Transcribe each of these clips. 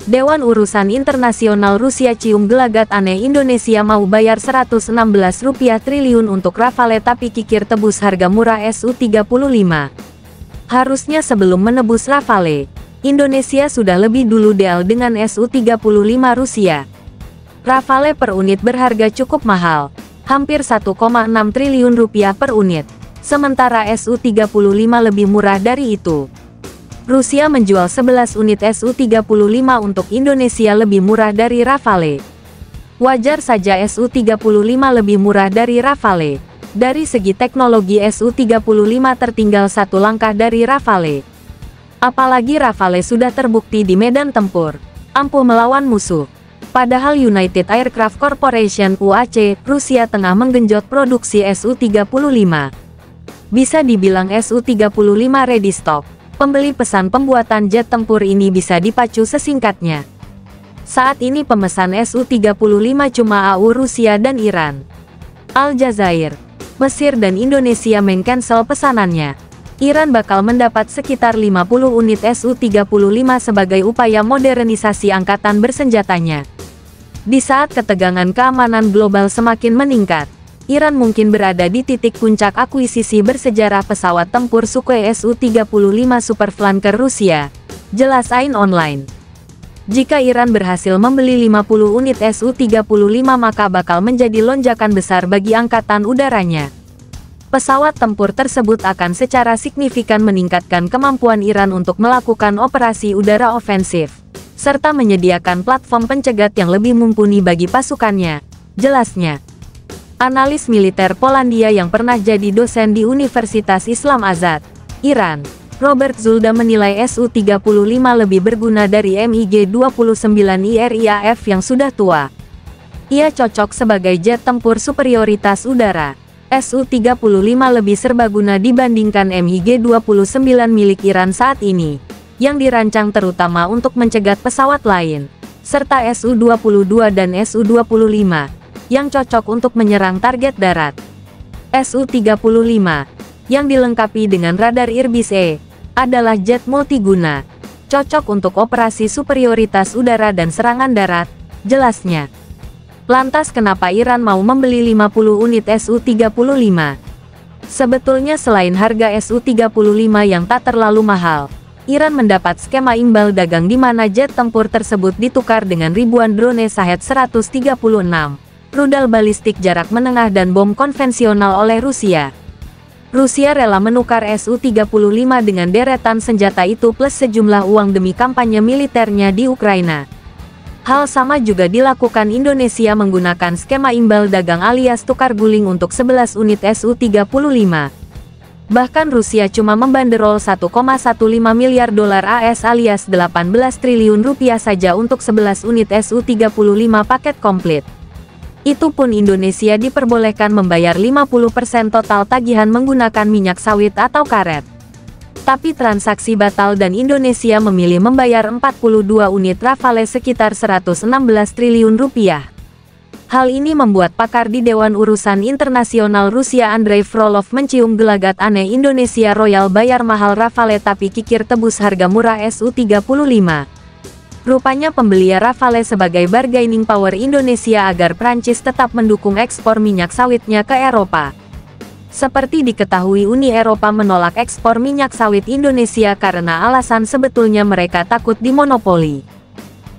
Dewan Urusan Internasional Rusia cium gelagat aneh, Indonesia mau bayar 116 rupiah triliun untuk Rafale tapi kikir tebus harga murah Su-35. Harusnya sebelum menebus Rafale, Indonesia sudah lebih dulu deal dengan Su-35 Rusia. Rafale per unit berharga cukup mahal, hampir 1,6 triliun rupiah per unit, sementara Su-35 lebih murah dari itu. Rusia menjual 11 unit Su-35 untuk Indonesia lebih murah dari Rafale. Wajar saja Su-35 lebih murah dari Rafale. Dari segi teknologi Su-35 tertinggal satu langkah dari Rafale. Apalagi Rafale sudah terbukti di medan tempur, ampuh melawan musuh. Padahal United Aircraft Corporation (UAC) Rusia tengah menggenjot produksi Su-35. Bisa dibilang Su-35 ready stock. Pembeli pesan pembuatan jet tempur ini bisa dipacu sesingkatnya. Saat ini pemesan Su-35 cuma AU Rusia dan Iran. Al Jazair, Mesir dan Indonesia meng-cancel pesanannya. Iran bakal mendapat sekitar 50 unit Su-35 sebagai upaya modernisasi angkatan bersenjatanya. Di saat ketegangan keamanan global semakin meningkat, Iran mungkin berada di titik puncak akuisisi bersejarah pesawat tempur Sukhoi Su-35 Superflanker Rusia, jelas Ain Online. Jika Iran berhasil membeli 50 unit Su-35 maka bakal menjadi lonjakan besar bagi angkatan udaranya. Pesawat tempur tersebut akan secara signifikan meningkatkan kemampuan Iran untuk melakukan operasi udara ofensif, serta menyediakan platform pencegat yang lebih mumpuni bagi pasukannya, jelasnya. Analis militer Polandia yang pernah jadi dosen di Universitas Islam Azad, Iran, Robert Zulda menilai Su-35 lebih berguna dari MiG-29 IRIAF yang sudah tua. Ia cocok sebagai jet tempur superioritas udara. Su-35 lebih serbaguna dibandingkan MiG-29 milik Iran saat ini, yang dirancang terutama untuk mencegat pesawat lain, serta Su-22 dan Su-25. Yang cocok untuk menyerang target darat. Su-35, yang dilengkapi dengan radar Irbis E, adalah jet multiguna, cocok untuk operasi superioritas udara dan serangan darat, jelasnya. Lantas kenapa Iran mau membeli 50 unit Su-35? Sebetulnya selain harga Su-35 yang tak terlalu mahal, Iran mendapat skema imbal dagang di mana jet tempur tersebut ditukar dengan ribuan drone Shahed 136. Rudal balistik jarak menengah dan bom konvensional oleh Rusia. Rusia rela menukar Su-35 dengan deretan senjata itu plus sejumlah uang demi kampanye militernya di Ukraina. Hal sama juga dilakukan Indonesia menggunakan skema imbal dagang alias tukar guling untuk 11 unit Su-35. Bahkan Rusia cuma membanderol 1,15 miliar dolar AS alias 18 triliun rupiah saja untuk 11 unit Su-35 paket komplit. Itu pun Indonesia diperbolehkan membayar 50% total tagihan menggunakan minyak sawit atau karet. Tapi transaksi batal dan Indonesia memilih membayar 42 unit Rafale sekitar 116 triliun rupiah. Hal ini membuat pakar di Dewan Urusan Internasional Rusia Andrei Frolov mencium gelagat aneh, Indonesia royal bayar mahal Rafale tapi kikir tebus harga murah Su-35. Rupanya pembeli Rafale sebagai bargaining power Indonesia agar Prancis tetap mendukung ekspor minyak sawitnya ke Eropa. Seperti diketahui, Uni Eropa menolak ekspor minyak sawit Indonesia karena alasan sebetulnya mereka takut dimonopoli.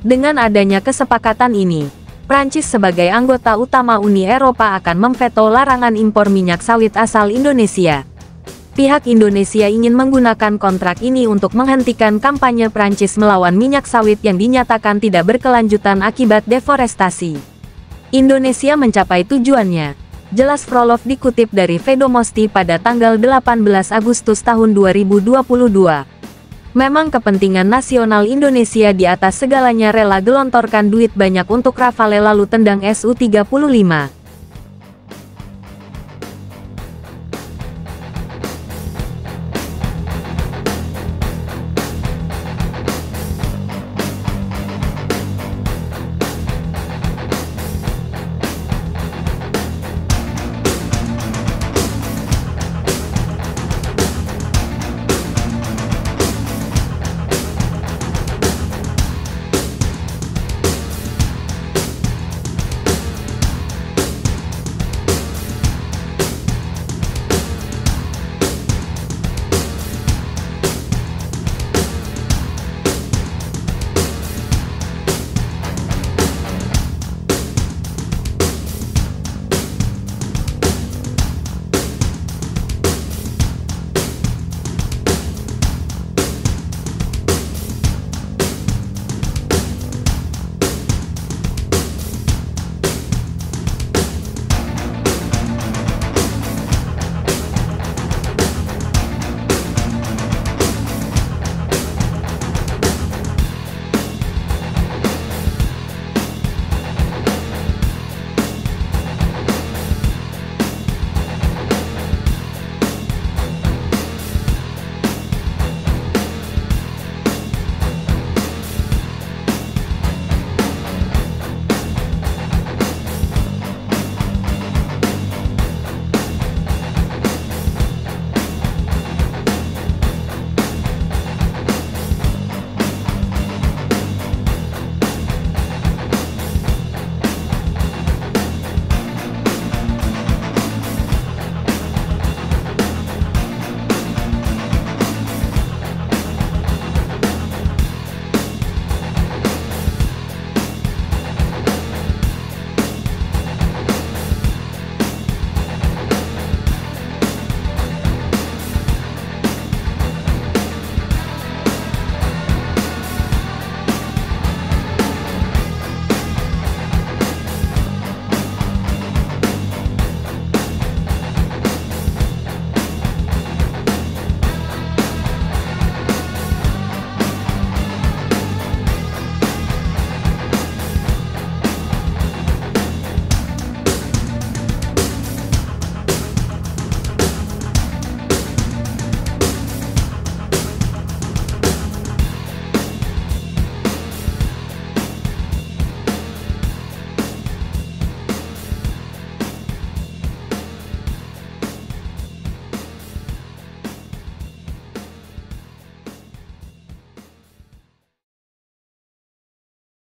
Dengan adanya kesepakatan ini, Prancis sebagai anggota utama Uni Eropa akan memveto larangan impor minyak sawit asal Indonesia. Pihak Indonesia ingin menggunakan kontrak ini untuk menghentikan kampanye Prancis melawan minyak sawit yang dinyatakan tidak berkelanjutan akibat deforestasi. Indonesia mencapai tujuannya, jelas Frolov dikutip dari Vedomosti pada tanggal 18 Agustus tahun 2022. Memang kepentingan nasional Indonesia di atas segalanya, rela gelontorkan duit banyak untuk Rafale lalu tendang Su-35.